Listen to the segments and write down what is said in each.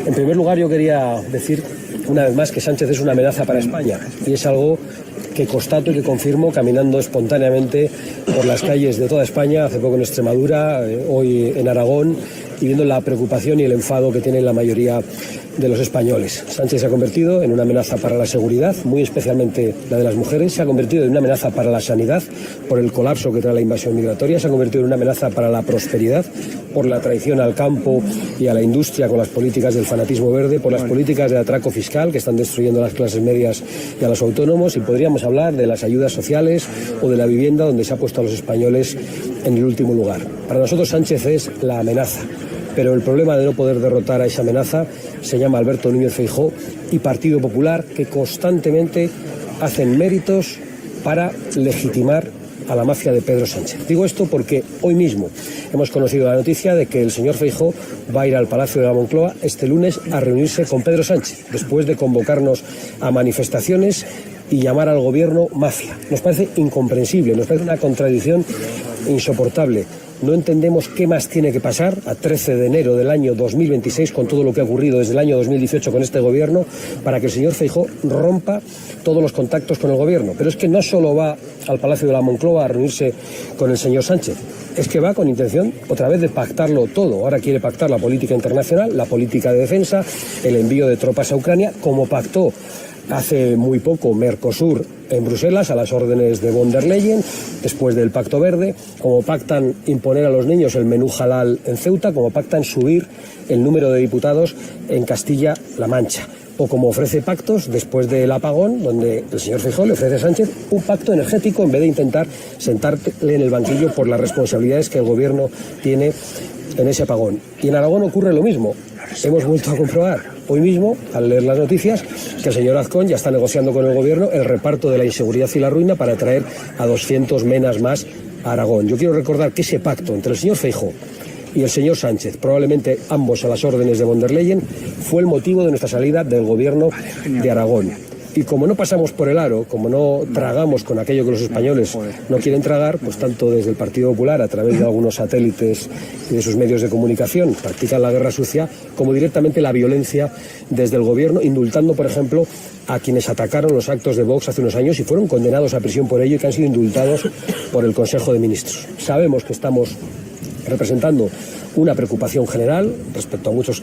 En primer lugar, yo quería decir una vez más que Sánchez es una amenaza para España, y es algo que constato y que confirmo caminando espontáneamente por las calles de toda España, hace poco en Extremadura, hoy en Aragón, y viendo la preocupación y el enfado que tiene la mayoría de los españoles. Sánchez se ha convertido en una amenaza para la seguridad, muy especialmente la de las mujeres, se ha convertido en una amenaza para la sanidad por el colapso que trae la invasión migratoria, se ha convertido en una amenaza para la prosperidad por la traición al campo y a la industria con las políticas del fanatismo verde, por las políticas de atraco fiscal que están destruyendo a las clases medias y a los autónomos, y podríamos hablar de las ayudas sociales o de la vivienda, donde se ha puesto a los españoles en el último lugar. Para nosotros Sánchez es la amenaza, pero el problema de no poder derrotar a esa amenaza se llama Alberto Núñez Feijóo y Partido Popular, que constantemente hacen méritos para legitimar a la mafia de Pedro Sánchez. Digo esto porque hoy mismo hemos conocido la noticia de que el señor Feijóo va a ir al Palacio de la Moncloa este lunes a reunirse con Pedro Sánchez, después de convocarnos a manifestaciones y llamar al gobierno mafia. Nos parece incomprensible, nos parece una contradicción insoportable. No entendemos qué más tiene que pasar a 13 de enero del año 2026, con todo lo que ha ocurrido desde el año 2018 con este gobierno, para que el señor Feijóo rompa todos los contactos con el gobierno. Pero es que no solo va al Palacio de la Moncloa a reunirse con el señor Sánchez, es que va con intención otra vez de pactarlo todo. Ahora quiere pactar la política internacional, la política de defensa, el envío de tropas a Ucrania, como pactó hace muy poco Mercosur en Bruselas, a las órdenes de von der Leyen, después del Pacto Verde, como pactan imponer a los niños el menú halal en Ceuta, como pactan subir el número de diputados en Castilla-La Mancha, o como ofrece pactos después del apagón, donde el señor Feijóo le ofrece a Sánchez un pacto energético en vez de intentar sentarle en el banquillo por las responsabilidades que el gobierno tiene en ese apagón. Y en Aragón ocurre lo mismo. Hemos vuelto a comprobar hoy mismo, al leer las noticias, que el señor Azcón ya está negociando con el gobierno el reparto de la inseguridad y la ruina para traer a 200 menas más a Aragón. Yo quiero recordar que ese pacto entre el señor Feijóo y el señor Sánchez, probablemente ambos a las órdenes de von der Leyen, fue el motivo de nuestra salida del gobierno de Aragón. Y como no pasamos por el aro, como no tragamos con aquello que los españoles no quieren tragar, pues tanto desde el Partido Popular, a través de algunos satélites y de sus medios de comunicación, practican la guerra sucia, como directamente la violencia desde el gobierno, indultando, por ejemplo, a quienes atacaron los actos de Vox hace unos años y fueron condenados a prisión por ello y que han sido indultados por el Consejo de Ministros. Sabemos que estamos representando una preocupación general respecto a muchos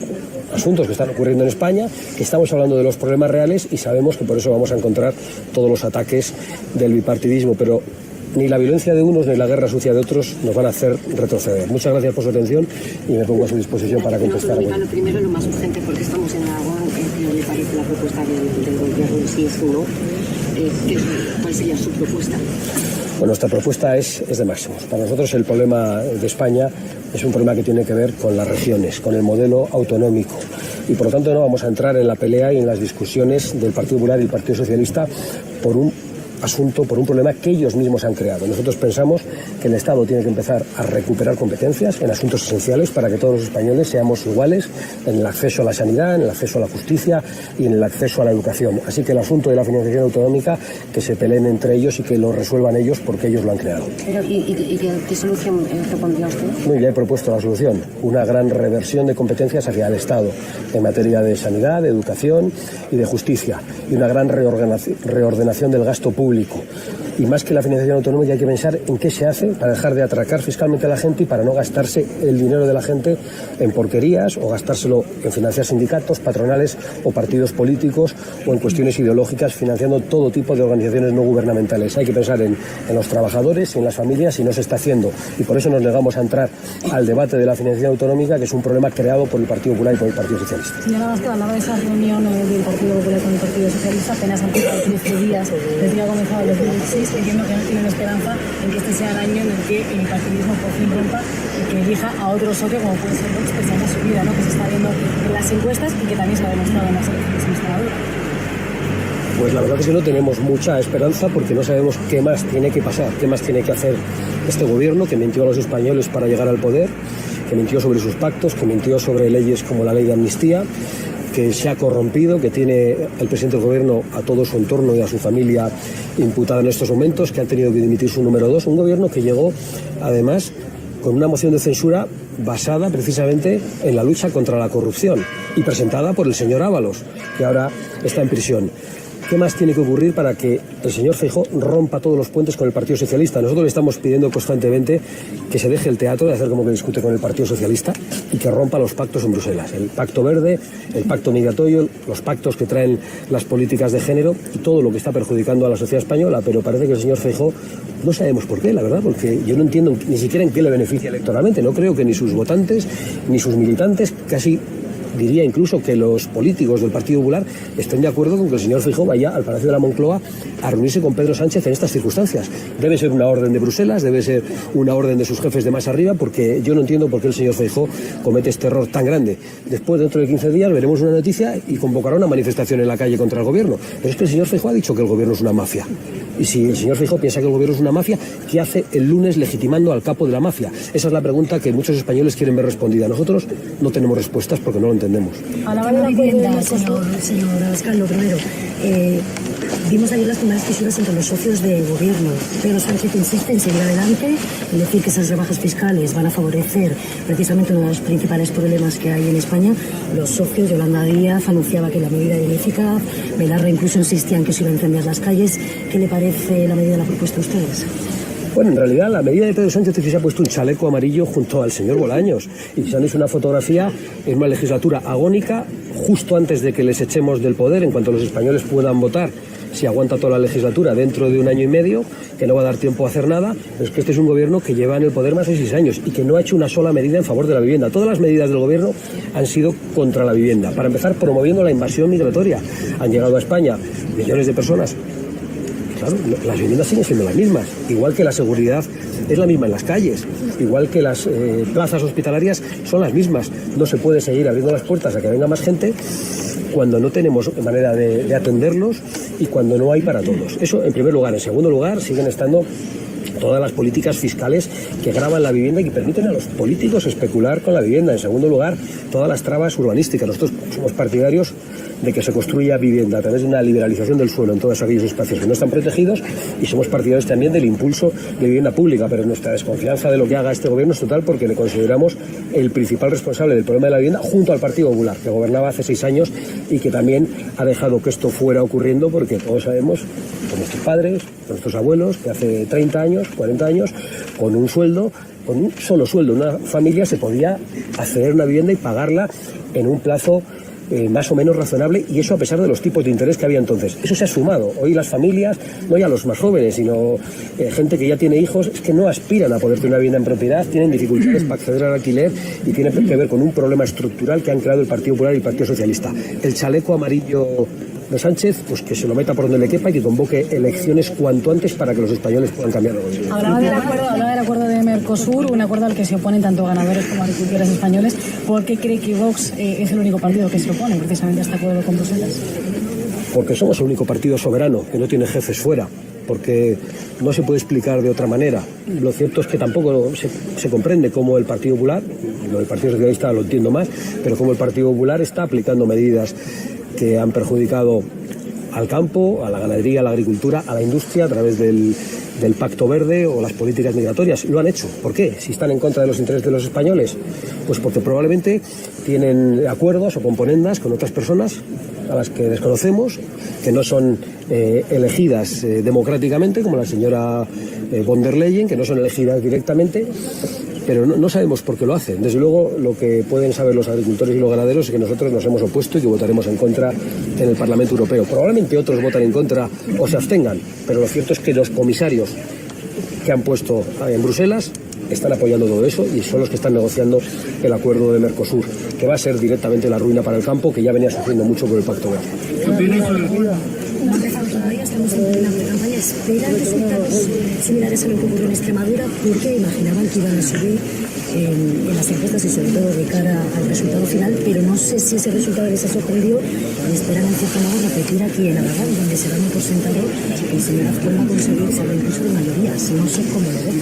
asuntos que están ocurriendo en España, que estamos hablando de los problemas reales y sabemos que por eso vamos a encontrar todos los ataques del bipartidismo, pero ni la violencia de unos ni la guerra sucia de otros nos van a hacer retroceder. Muchas gracias por su atención y me pongo a su disposición para contestar. Primero, lo más urgente, porque estamos en Aragón, ¿qué le parece la propuesta del gobierno? Si es o no, ¿cuál sería su propuesta? Bueno, nuestra propuesta es de máximos. Para nosotros el problema de España es un problema que tiene que ver con las regiones, con el modelo autonómico. Y por lo tanto no vamos a entrar en la pelea y en las discusiones del Partido Popular y el Partido Socialista por un asunto, por un problema que ellos mismos han creado. Nosotros pensamos que el Estado tiene que empezar a recuperar competencias en asuntos esenciales para que todos los españoles seamos iguales en el acceso a la sanidad, en el acceso a la justicia y en el acceso a la educación. Así que el asunto de la financiación autonómica, que se peleen entre ellos y que lo resuelvan ellos porque ellos lo han creado. ¿Y qué solución propondría usted? No, ya he propuesto la solución, una gran reversión de competencias hacia el Estado en materia de sanidad, de educación y de justicia, y una gran reordenación del gasto público. Y más que la financiación autonómica hay que pensar en qué se hace para dejar de atracar fiscalmente a la gente y para no gastarse el dinero de la gente en porquerías o gastárselo en financiar sindicatos, patronales o partidos políticos o en cuestiones ideológicas financiando todo tipo de organizaciones no gubernamentales. Hay que pensar en los trabajadores y en las familias y no se está haciendo. Y por eso nos negamos a entrar al debate de la financiación autonómica, que es un problema creado por el Partido Popular y por el Partido Socialista. Señora Vázquez, hablaba de esa reunión del Partido Popular con el Partido Socialista, apenas han pasado 13 días desde que ha comenzado el 2016. Entiendo que no tienen esperanza en que este sea el año en el que el partidismo por fin rompa y que elija a otro socio como puede ser Vox, pese a la subida, ¿no?, que se está viendo en las encuestas y que también se ha demostrado en las elecciones en Extremadura. Pues la verdad es que no tenemos mucha esperanza porque no sabemos qué más tiene que pasar, qué más tiene que hacer este gobierno que mintió a los españoles para llegar al poder, que mintió sobre sus pactos, que mintió sobre leyes como la ley de amnistía, que se ha corrompido, que tiene el presidente del gobierno a todo su entorno y a su familia imputada en estos momentos, que han tenido que dimitir su número 2, un gobierno que llegó además con una moción de censura basada precisamente en la lucha contra la corrupción y presentada por el señor Ábalos, que ahora está en prisión. ¿Qué más tiene que ocurrir para que el señor Feijóo rompa todos los puentes con el Partido Socialista? Nosotros le estamos pidiendo constantemente que se deje el teatro de hacer como que discute con el Partido Socialista y que rompa los pactos en Bruselas. El pacto verde, el pacto migratorio, los pactos que traen las políticas de género y todo lo que está perjudicando a la sociedad española. Pero parece que el señor Feijóo, no sabemos por qué, la verdad, porque yo no entiendo ni siquiera en qué le beneficia electoralmente. No creo que ni sus votantes ni sus militantes, casi diría incluso que los políticos del Partido Popular estén de acuerdo con que el señor Feijóo vaya al Palacio de la Moncloa a reunirse con Pedro Sánchez en estas circunstancias. Debe ser una orden de Bruselas, debe ser una orden de sus jefes de más arriba, porque yo no entiendo por qué el señor Feijóo comete este error tan grande. Después, dentro de 15 días, veremos una noticia y convocará una manifestación en la calle contra el gobierno. Pero es que el señor Feijóo ha dicho que el gobierno es una mafia. Y si el señor Feijóo piensa que el gobierno es una mafia, ¿qué hace el lunes legitimando al capo de la mafia? Esa es la pregunta que muchos españoles quieren ver respondida. Nosotros no tenemos respuestas porque no lo entendemos. Hablaba de la vivienda, señor Abascal. Lo primero, vimos ayer las primeras fisuras entre los socios de gobierno. Pedro Sánchez insiste en seguir adelante, en decir que esas rebajas fiscales van a favorecer precisamente uno de los principales problemas que hay en España. Los socios, Yolanda Díaz anunciaba que la medida era ineficaz, Belarra incluso insistía en que se iba a incendiar las calles. ¿Qué le parece la medida de la propuesta a ustedes? Bueno, en realidad la medida de Pedro Sánchez es que se ha puesto un chaleco amarillo junto al señor Bolaños y se han hecho una fotografía en una legislatura agónica justo antes de que les echemos del poder, en cuanto los españoles puedan votar si aguanta toda la legislatura dentro de 1 año y medio, que no va a dar tiempo a hacer nada. Pero es que este es un gobierno que lleva en el poder más de 6 años y que no ha hecho una sola medida en favor de la vivienda. Todas las medidas del gobierno han sido contra la vivienda. Para empezar, promoviendo la invasión migratoria. Han llegado a España millones de personas. Claro, las viviendas siguen siendo las mismas, igual que la seguridad es la misma en las calles, igual que las plazas hospitalarias son las mismas. No se puede seguir abriendo las puertas a que venga más gente cuando no tenemos manera de atenderlos y cuando no hay para todos. Eso en primer lugar. En segundo lugar, siguen estando todas las políticas fiscales que gravan la vivienda y que permiten a los políticos especular con la vivienda. En segundo lugar, todas las trabas urbanísticas. Nosotros somos partidarios de que se construya vivienda a través de una liberalización del suelo en todos aquellos espacios que no están protegidos, y somos partidarios también del impulso de vivienda pública, pero nuestra desconfianza de lo que haga este gobierno es total porque le consideramos el principal responsable del problema de la vivienda junto al Partido Popular, que gobernaba hace 6 años y que también ha dejado que esto fuera ocurriendo, porque todos sabemos, con nuestros padres, con nuestros abuelos, que hace 30 años, 40 años, con un sueldo, con un solo sueldo, una familia se podía acceder a una vivienda y pagarla en un plazo más o menos razonable, y eso a pesar de los tipos de interés que había entonces. Eso se ha sumado. Hoy las familias, no ya los más jóvenes, sino gente que ya tiene hijos, es que no aspiran a poder tener una vivienda en propiedad, tienen dificultades para acceder al alquiler y tiene que ver con un problema estructural que han creado el Partido Popular y el Partido Socialista. El chaleco amarillo de Sánchez, pues que se lo meta por donde le quepa y que convoque elecciones cuanto antes para que los españoles puedan cambiar de gobierno. Hablaba del acuerdo de Mercosur, un acuerdo al que se oponen tanto ganadores como agricultores españoles. ¿Por qué cree que Vox es el único partido que se opone precisamente a este acuerdo con Bruselas? Porque somos el único partido soberano que no tiene jefes fuera, porque no se puede explicar de otra manera. Lo cierto es que tampoco se comprende cómo el Partido Popular, lo del Partido Socialista lo entiendo más, pero cómo el Partido Popular está aplicando medidas que han perjudicado al campo, a la ganadería, a la agricultura, a la industria a través del Pacto Verde o las políticas migratorias. Lo han hecho. ¿Por qué? Si están en contra de los intereses de los españoles, pues porque probablemente tienen acuerdos o componendas con otras personas a las que desconocemos, que no son elegidas democráticamente, como la señora von der Leyen, que no son elegidas directamente, pero no sabemos por qué lo hacen. Desde luego, lo que pueden saber los agricultores y los ganaderos es que nosotros nos hemos opuesto y que votaremos en contra en el Parlamento Europeo. Probablemente otros votan en contra o se abstengan, pero lo cierto es que los comisarios que han puesto en Bruselas están apoyando todo eso y son los que están negociando el acuerdo de Mercosur, que va a ser directamente la ruina para el campo, que ya venía sufriendo mucho por el Pacto Verde. No ha empezado todavía, estamos en plena campaña. ¿Esperan resultados similares a lo que ocurrió en Extremadura? Porque imaginaban que iban a subir en las encuestas y sobre todo de cara al resultado final, pero no sé si ese resultado les ha sorprendido y esperan en cierto modo repetir aquí en Aragón, donde se dan por sentado que el señor Azcón va a conseguir salvar incluso de mayorías. No sé cómo lo ven.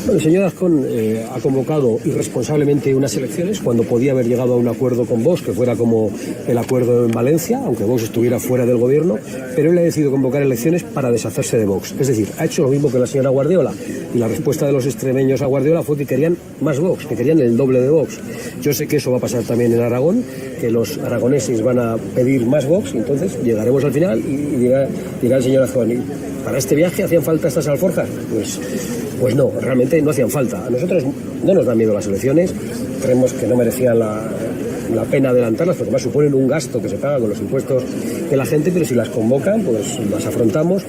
Bueno, el señor Azcón ha convocado irresponsablemente unas elecciones cuando podía haber llegado a un acuerdo con Vox, que fuera como el acuerdo en Valencia, aunque Vox estuviera fuera del gobierno, pero él ha decidido convocar elecciones para deshacerse de Vox. Es decir, ha hecho lo mismo que la señora Guardiola, y la respuesta de los extremeños a Guardiola fue que querían más más Vox, que querían el doble de Vox. Yo sé que eso va a pasar también en Aragón, que los aragoneses van a pedir más Vox, y entonces llegaremos al final y dirá el señor Azcón, ¿para este viaje hacían falta estas alforjas? Pues no, realmente no hacían falta. A nosotros no nos dan miedo las elecciones, creemos que no merecían la pena adelantarlas, porque además suponen un gasto que se paga con los impuestos de la gente, pero si las convocan, pues las afrontamos.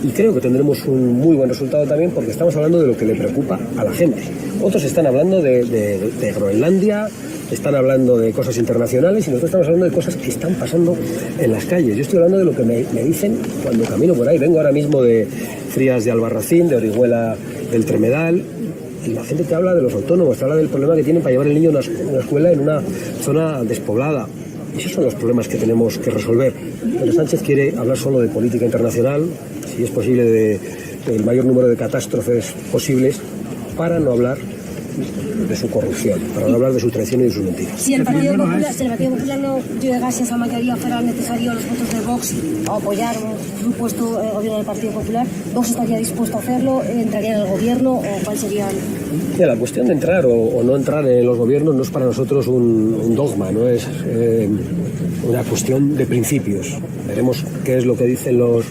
Y creo que tendremos un muy buen resultado también, porque estamos hablando de lo que le preocupa a la gente. Otros están hablando de Groenlandia, están hablando de cosas internacionales, y nosotros estamos hablando de cosas que están pasando en las calles. Yo estoy hablando de lo que me dicen cuando camino por ahí. Vengo ahora mismo de Frías de Albarracín, de Orihuela del Tremedal, y la gente te habla de los autónomos, te habla del problema que tienen para llevar el niño a una escuela en una zona despoblada. Esos son los problemas que tenemos que resolver. Pedro Sánchez quiere hablar solo de política internacional, si es posible del mayor número de catástrofes posibles, para no hablar de su corrupción, para no hablar de su traición y de sus mentiras. Si el Partido Popular no llegase a esa mayoría, fuera necesario los votos de Vox o apoyar un supuesto gobierno del Partido Popular, ¿Vox estaría dispuesto a hacerlo? ¿Entraría en el gobierno? ¿O cuál sería? Mira, la cuestión de entrar o no entrar en los gobiernos no es para nosotros un dogma, no es una cuestión de principios. Veremos qué es lo que dicen los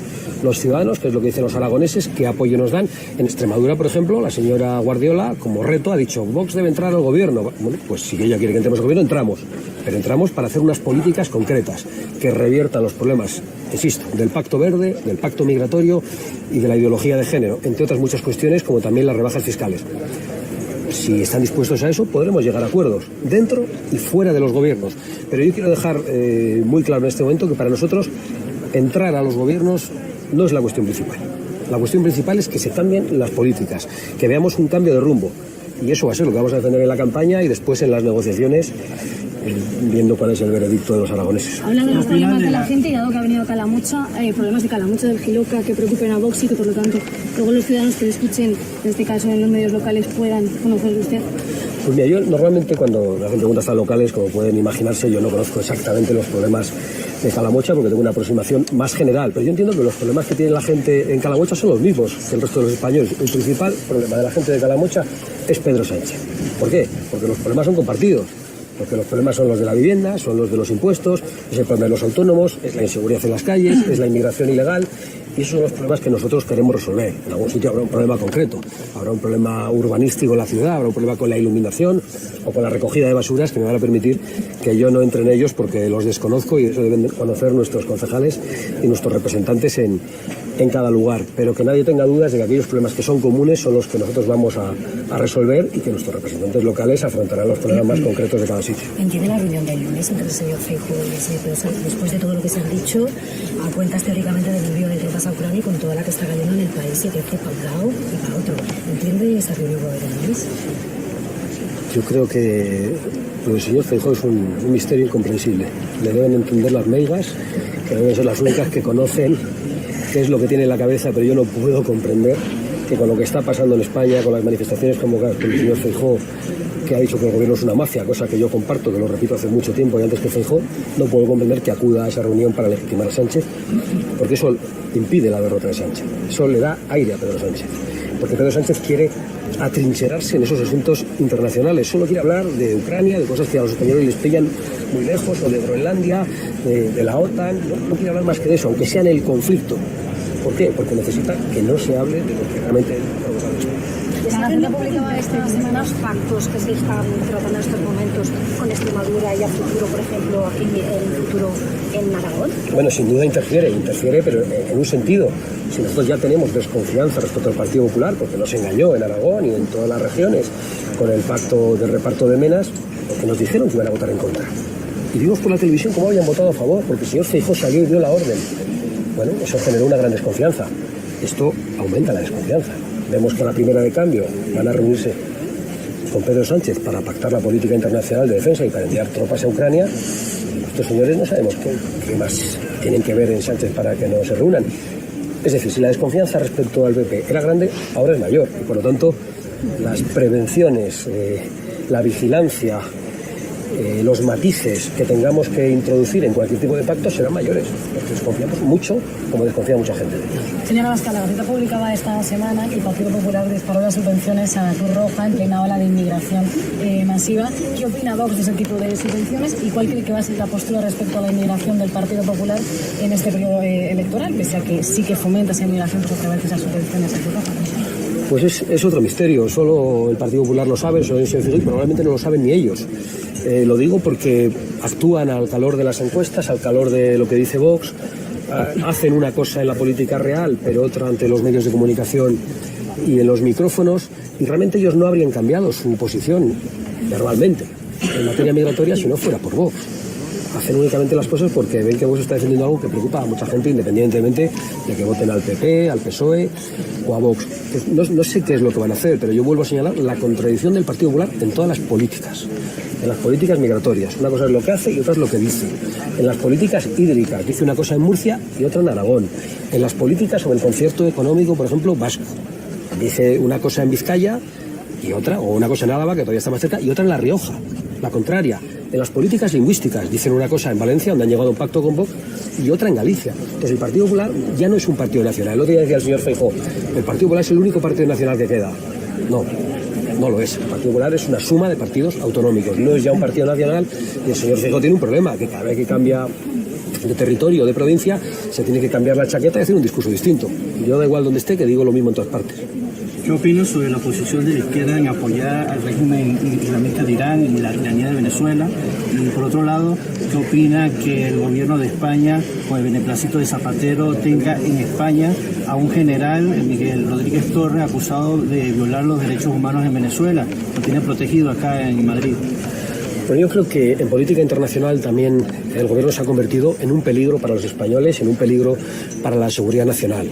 ciudadanos, qué es lo que dicen los aragoneses, qué apoyo nos dan. En Extremadura, por ejemplo, la señora Guardiola, como reto, ha dicho, Vox debe entrar al gobierno. Bueno, pues si ella quiere que entremos al gobierno, entramos. Pero entramos para hacer unas políticas concretas que reviertan los problemas, insisto, del Pacto Verde, del Pacto Migratorio y de la ideología de género, entre otras muchas cuestiones, como también las rebajas fiscales. Si están dispuestos a eso, podremos llegar a acuerdos, dentro y fuera de los gobiernos. Pero yo quiero dejar muy claro en este momento que para nosotros entrar a los gobiernos no es la cuestión principal. La cuestión principal es que se cambien las políticas, que veamos un cambio de rumbo. Y eso va a ser lo que vamos a defender en la campaña y después en las negociaciones, viendo cuál es el veredicto de los aragoneses. Habla de los problemas de la gente, y dado que ha venido Calamocha, problemas de Calamocha, del Giloca, que preocupen a Vox y que por lo tanto luego los ciudadanos que le escuchen, en este caso en los medios locales, puedan conocer de usted. Pues mira, yo normalmente cuando la gente pregunta hasta locales, como pueden imaginarse, yo no conozco exactamente los problemas de Calamocha porque tengo una aproximación más general, pero yo entiendo que los problemas que tiene la gente en Calamocha son los mismos que el resto de los españoles. El principal problema de la gente de Calamocha es Pedro Sánchez. ¿Por qué? Porque los problemas son compartidos. Porque los problemas son los de la vivienda, son los de los impuestos, es el problema de los autónomos, es la inseguridad en las calles, es la inmigración ilegal, y esos son los problemas que nosotros queremos resolver. En algún sitio habrá un problema concreto, habrá un problema urbanístico en la ciudad, habrá un problema con la iluminación o con la recogida de basuras que me van a permitir que yo no entre en ellos porque los desconozco, y eso deben conocer nuestros concejales y nuestros representantes en cada lugar, pero que nadie tenga dudas de que aquellos problemas que son comunes son los que nosotros vamos a resolver, y que nuestros representantes locales afrontarán los problemas más concretos de cada sitio. Entiende la reunión del lunes entre el señor Feijóo y el señor Pedro Sánchez, después de todo lo que se ha dicho, a cuentas teóricamente del envío de tropas a Ucrania, y con toda la que está cayendo en el país, y que para un lado y para otro. ¿Entiende esa reunión del lunes? Yo creo que lo del señor Feijóo es un misterio incomprensible. Le deben entender las meigas, que deben ser las únicas que conocen qué es lo que tiene en la cabeza, pero yo no puedo comprender que con lo que está pasando en España, con las manifestaciones convocadas por el señor Feijóo, que ha dicho que el gobierno es una mafia, cosa que yo comparto, que lo repito hace mucho tiempo y antes que Feijóo, no puedo comprender que acuda a esa reunión para legitimar a Sánchez, porque eso impide la derrota de Sánchez, eso le da aire a Pedro Sánchez, porque Pedro Sánchez quiere atrincherarse en esos asuntos internacionales, solo quiere hablar de Ucrania, de cosas que a los españoles les pillan muy lejos, o de Groenlandia, de la OTAN, no quiere hablar más que de eso, aunque sea en el conflicto. ¿Por qué? Porque necesita que no se hable de lo que realmente provoca esto. La Agenda publicaba estas semanas pactos que se están tratando en estos momentos con Extremadura y a futuro, por ejemplo, aquí en futuro en Aragón. Bueno, sin duda interfiere, pero en un sentido. Si nosotros ya tenemos desconfianza respecto al Partido Popular, porque nos engañó en Aragón y en todas las regiones con el pacto de reparto de menas, porque nos dijeron que iban a votar en contra. Y vimos por la televisión cómo habían votado a favor, porque el señor Feijóo salió y dio la orden. Bueno, eso generó una gran desconfianza. Esto aumenta la desconfianza. Vemos que a la primera de cambio van a reunirse con Pedro Sánchez para pactar la política internacional de defensa y para enviar tropas a Ucrania. Estos señores no sabemos qué más tienen que ver en Sánchez para que no se reúnan. Es decir, si la desconfianza respecto al PP era grande, ahora es mayor. Y por lo tanto, las prevenciones, la vigilancia los matices que tengamos que introducir en cualquier tipo de pacto serán mayores, porque desconfiamos mucho, como desconfía mucha gente. Señora Abascal, la Gaceta publicaba esta semana que el Partido Popular disparó las subvenciones a Cruz Roja en plena ola de inmigración masiva. ¿Qué opina Vox de ese tipo de subvenciones y cuál cree que va a ser la postura respecto a la inmigración del Partido Popular en este periodo electoral, pese a que sí que fomenta esa inmigración pues, a través de esas subvenciones a Cruz Roja? Pues es otro misterio, solo el Partido Popular lo sabe, solo el señor Feijóo, y probablemente no lo saben ni ellos. Lo digo porque actúan al calor de las encuestas, al calor de lo que dice Vox, hacen una cosa en la política real, pero otra ante los medios de comunicación y en los micrófonos, y realmente ellos no habrían cambiado su posición verbalmente en materia migratoria si no fuera por Vox. Hacen únicamente las cosas porque ven que Vox está defendiendo algo que preocupa a mucha gente, independientemente de que voten al PP, al PSOE o a Vox. Pues no sé qué es lo que van a hacer, pero yo vuelvo a señalar la contradicción del Partido Popular en todas las políticas. En las políticas migratorias. Una cosa es lo que hace y otra es lo que dice. En las políticas hídricas, dice una cosa en Murcia y otra en Aragón. En las políticas sobre el concierto económico, por ejemplo, vasco. Dice una cosa en Vizcaya y otra, o una cosa en Álava, que todavía está más cerca, y otra en La Rioja, la contraria. En las políticas lingüísticas, dicen una cosa en Valencia, donde han llegado a un pacto con Vox, y otra en Galicia. Entonces el Partido Popular ya no es un partido nacional. El otro día decía el señor Feijóo, el Partido Popular es el único partido nacional que queda. No lo es. El Partido Popular es una suma de partidos autonómicos. No es ya un partido nacional y el señor Feijóo tiene un problema, que cada vez que cambia de territorio o de provincia se tiene que cambiar la chaqueta y hacer un discurso distinto. Y yo da igual donde esté, que digo lo mismo en todas partes. ¿Qué opinas sobre la posición de la izquierda en apoyar al régimen islamista de Irán y la tiranía de Venezuela? Y por otro lado, ¿qué opina que el gobierno de España, con el beneplácito de Zapatero, tenga en España a un general, Miguel Rodríguez Torres, acusado de violar los derechos humanos en Venezuela? Lo tiene protegido acá en Madrid. Bueno, yo creo que en política internacional también el gobierno se ha convertido en un peligro para los españoles, en un peligro para la seguridad nacional.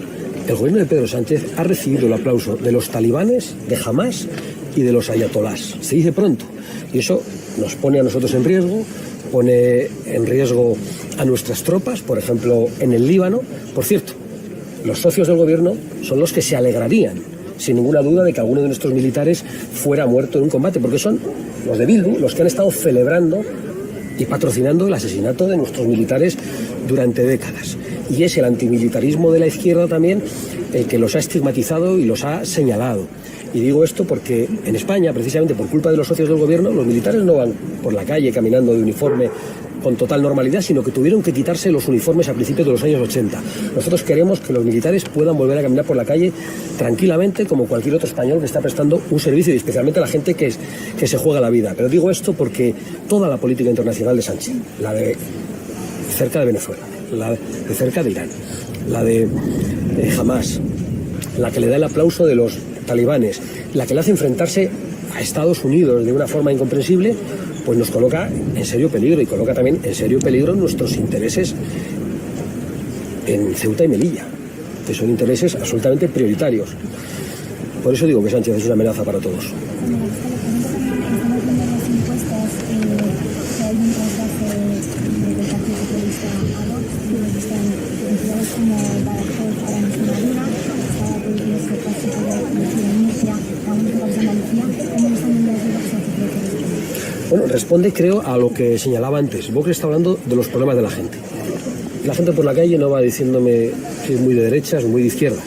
El gobierno de Pedro Sánchez ha recibido el aplauso de los talibanes, de Hamás y de los ayatolás. Se dice pronto. Y eso nos pone a nosotros en riesgo, pone en riesgo a nuestras tropas, por ejemplo, en el Líbano. Por cierto, los socios del gobierno son los que se alegrarían, sin ninguna duda, de que alguno de nuestros militares fuera muerto en un combate, porque son los de Bildu los que han estado celebrando y patrocinando el asesinato de nuestros militares durante décadas. Y es el antimilitarismo de la izquierda también el que los ha estigmatizado y los ha señalado. Y digo esto porque en España, precisamente por culpa de los socios del gobierno, los militares no van por la calle caminando de uniforme con total normalidad, sino que tuvieron que quitarse los uniformes a principios de los años 80. Nosotros queremos que los militares puedan volver a caminar por la calle tranquilamente como cualquier otro español que está prestando un servicio, y especialmente la gente que se juega la vida. Pero digo esto porque toda la política internacional de Sánchez, la de cerca de Venezuela, la de cerca de Irán, la de Hamás, la que le da el aplauso de los talibanes, la que le hace enfrentarse a Estados Unidos de una forma incomprensible, pues nos coloca en serio peligro, y coloca también en serio peligro nuestros intereses en Ceuta y Melilla, que son intereses absolutamente prioritarios. Por eso digo que Sánchez es una amenaza para todos. Bueno, responde, creo, a lo que señalaba antes. Vox está hablando de los problemas de la gente. La gente por la calle no va diciéndome si es muy de derechas o muy de izquierdas.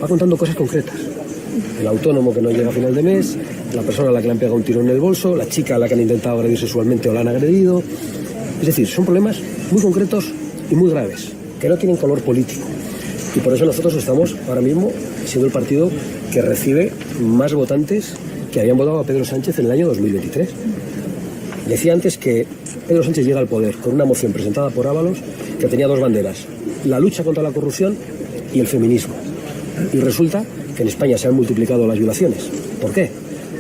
Va contando cosas concretas. El autónomo que no llega a final de mes, la persona a la que le han pegado un tiro en el bolso, la chica a la que han intentado agredir sexualmente o la han agredido. Es decir, son problemas muy concretos y muy graves, que no tienen color político. Y por eso nosotros estamos ahora mismo siendo el partido que recibe más votantes que habían votado a Pedro Sánchez en el año 2023. Decía antes que Pedro Sánchez llega al poder con una moción presentada por Ábalos que tenía dos banderas: la lucha contra la corrupción y el feminismo. Y resulta que en España se han multiplicado las violaciones. ¿Por qué?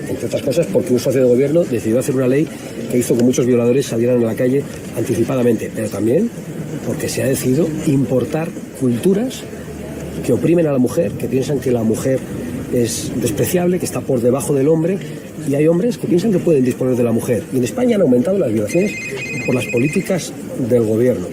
Entre otras cosas porque un socio de gobierno decidió hacer una ley que hizo que muchos violadores salieran a la calle anticipadamente, pero también porque se ha decidido importar culturas que oprimen a la mujer, que piensan que la mujer es despreciable, que está por debajo del hombre, y hay hombres que piensan que pueden disponer de la mujer. Y en España han aumentado las violaciones por las políticas del gobierno.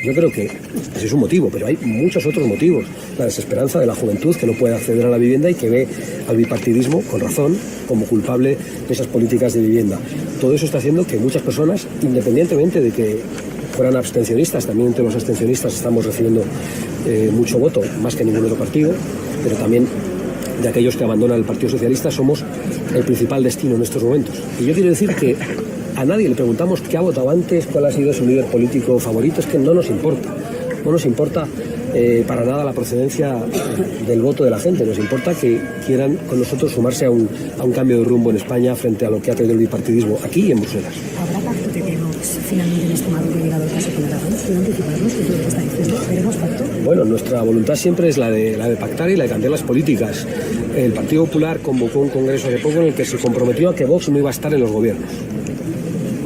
Yo creo que ese es un motivo, pero hay muchos otros motivos. La desesperanza de la juventud que no puede acceder a la vivienda y que ve al bipartidismo, con razón, como culpable de esas políticas de vivienda. Todo eso está haciendo que muchas personas, independientemente de que fueran abstencionistas, también entre los abstencionistas estamos recibiendo mucho voto, más que ningún otro partido, pero también de aquellos que abandonan el Partido Socialista, somos el principal destino en estos momentos. Y yo quiero decir que a nadie le preguntamos qué ha votado antes, cuál ha sido su líder político favorito, es que no nos importa. No nos importa para nada la procedencia del voto de la gente, nos importa que quieran con nosotros sumarse a un cambio de rumbo en España frente a lo que ha traído el bipartidismo aquí y en Bruselas. ¿Habrá pacto PP Vox finalmente en este marco que ha llegado el caso con Aragón? ¿Quiero anticiparnos que es lo que está diciendo? ¿Veremos pacto? Bueno, nuestra voluntad siempre es la de pactar y la de cambiar las políticas. El Partido Popular convocó un congreso hace poco en el que se comprometió a que Vox no iba a estar en los gobiernos.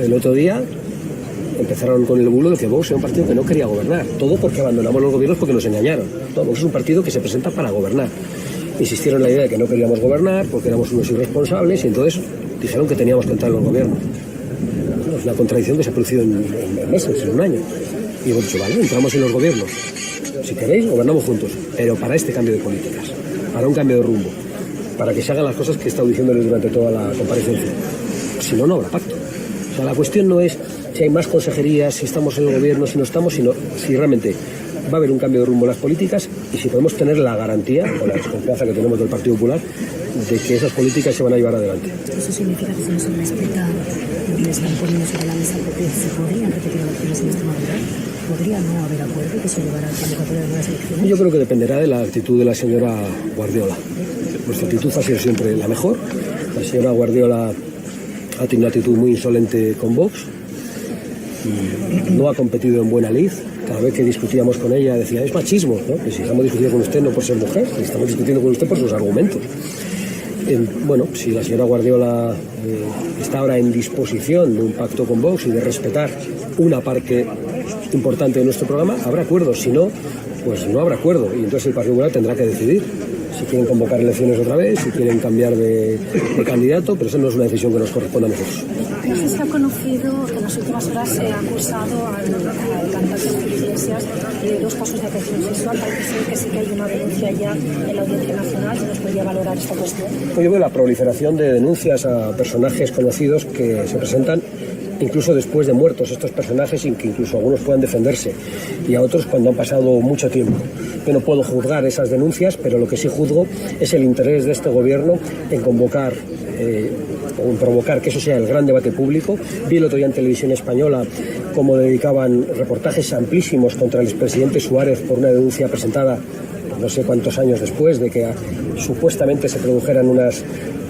El otro día empezaron con el bulo de que Vox era un partido que no quería gobernar. Todo porque abandonamos los gobiernos porque nos engañaron. No, Vox es un partido que se presenta para gobernar. Insistieron en la idea de que no queríamos gobernar porque éramos unos irresponsables y entonces dijeron que teníamos que entrar en los gobiernos. Bueno, es una contradicción que se ha producido en meses, en un año. Y hemos dicho, vale, entramos en los gobiernos. Si queréis, gobernamos juntos. Pero para este cambio de políticas, para un cambio de rumbo, para que se hagan las cosas que he estado diciéndoles durante toda la comparecencia. Si no, no habrá pacto. O sea, la cuestión no es si hay más consejerías, si estamos en el gobierno, si no estamos, sino si realmente va a haber un cambio de rumbo en las políticas y si podemos tener la garantía, o la desconfianza que tenemos del Partido Popular, de que esas políticas se van a llevar adelante. ¿Eso significa que si no se respeta lo que le están poniendo sobre la mesa porque se podrían repetir elecciones en Extremadura? ¿Podría no haber acuerdo que se llevara a la convocatoria de nuevas elecciones? Yo creo que dependerá de la actitud de la señora Guardiola. Nuestra actitud ha sido siempre la mejor. La señora Guardiola ha tenido una actitud muy insolente con Vox. No ha competido en buena lid. Cada vez que discutíamos con ella decía, es machismo, ¿no? Que si estamos discutiendo con usted no por ser mujer, estamos discutiendo con usted por sus argumentos. Bueno, si la señora Guardiola está ahora en disposición de un pacto con Vox y de respetar una parte importante de nuestro programa, habrá acuerdo. Si no, pues no habrá acuerdo. Y entonces el Partido Popular tendrá que decidir si quieren convocar elecciones otra vez, si quieren cambiar de candidato, pero esa no es una decisión que nos corresponde a nosotros. No sé si ha conocido que en las últimas horas se ha acusado al cantante Julio Iglesias de 2 casos de agresión sexual. Parece ser que sí que hay una denuncia ya en la Audiencia Nacional. ¿Se nos podría valorar esta cuestión? Yo veo la proliferación de denuncias a personajes conocidos que se presentan incluso después de muertos estos personajes, sin que incluso algunos puedan defenderse, y a otros cuando han pasado mucho tiempo. Yo no puedo juzgar esas denuncias, pero lo que sí juzgo es el interés de este gobierno en convocar o en provocar que eso sea el gran debate público. Vi el otro día en Televisión Española cómo dedicaban reportajes amplísimos contra el expresidente Suárez por una denuncia presentada no sé cuántos años después de que supuestamente se produjeran unas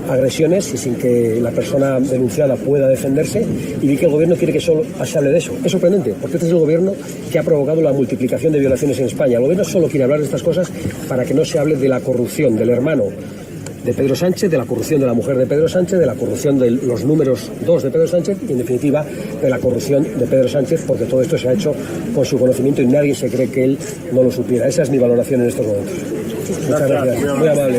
agresiones y sin que la persona denunciada pueda defenderse, y vi que el gobierno quiere que solo se hable de eso. Es sorprendente, porque este es el gobierno que ha provocado la multiplicación de violaciones en España. El gobierno solo quiere hablar de estas cosas para que no se hable de la corrupción del hermano de Pedro Sánchez, de la corrupción de la mujer de Pedro Sánchez, de la corrupción de los números 2 de Pedro Sánchez y, en definitiva, de la corrupción de Pedro Sánchez, porque todo esto se ha hecho con su conocimiento y nadie se cree que él no lo supiera. Esa es mi valoración en estos momentos. Muchas gracias. Muy amable.